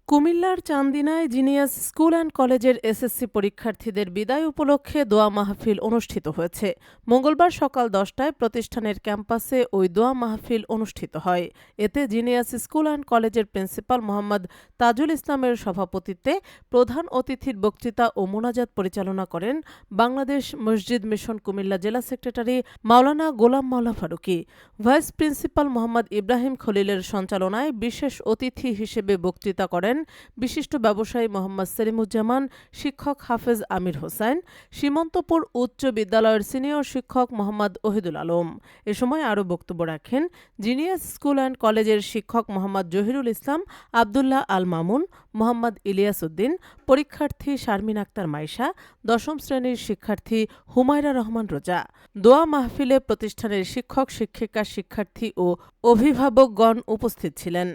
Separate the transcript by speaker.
Speaker 1: কুমিল্লার চান্দিনায় genius school and কলেজের SSC পরীক্ষার্থীদের বিদায় উপলক্ষে দোয়া মাহফিল অনুষ্ঠিত হয়েছে। মঙ্গলবার সকাল 10টায় প্রতিষ্ঠানের ক্যাম্পাসে ওই দোয়া মাহফিল অনুষ্ঠিত হয়। এতে জিনিয়াস স্কুল অ্যান্ড কলেজের প্রিন্সিপাল মোহাম্মদ তাজুল ইসলামের সভাপতিত্বে প্রধান অতিথির বক্তৃতা ও মোনাজাত পরিচালনা করেন বাংলাদেশ মসজিদ মিশন কুমিল্লা জেলা সেক্রেটারি মাওলানা গোলাম মাওলা ফারুকী। ভাইস প্রিন্সিপাল মোহাম্মদ ইব্রাহিম খলিলের সঞ্চালনায় বিশেষ অতিথি হিসেবে বক্তৃতা করেন বিশিষ্ট ব্যবসায়ী মোহাম্মদ সেলিমুজ্জামান, শিক্ষক হাফেজ আমির হোসেন, সীমন্তপুর উচ্চ বিদ্যালয়ের সিনিয়র শিক্ষক মোহাম্মদ ওহিদুল আলম। এ সময় আরও বক্তব্য রাখেন জিনিয়াস স্কুল অ্যান্ড কলেজের শিক্ষক মোহাম্মদ জহিরুল ইসলাম, আবদুল্লাহ আল মামুন, মোহাম্মদ ইলিয়াস উদ্দিন, পরীক্ষার্থী শারমিন আক্তার মাইশা, দশম শ্রেণীর শিক্ষার্থী হুমায়রা রহমান রোজা। দোয়া মাহফিলে প্রতিষ্ঠানের শিক্ষক, শিক্ষিকা, শিক্ষার্থী ও অভিভাবকগণ উপস্থিত ছিলেন।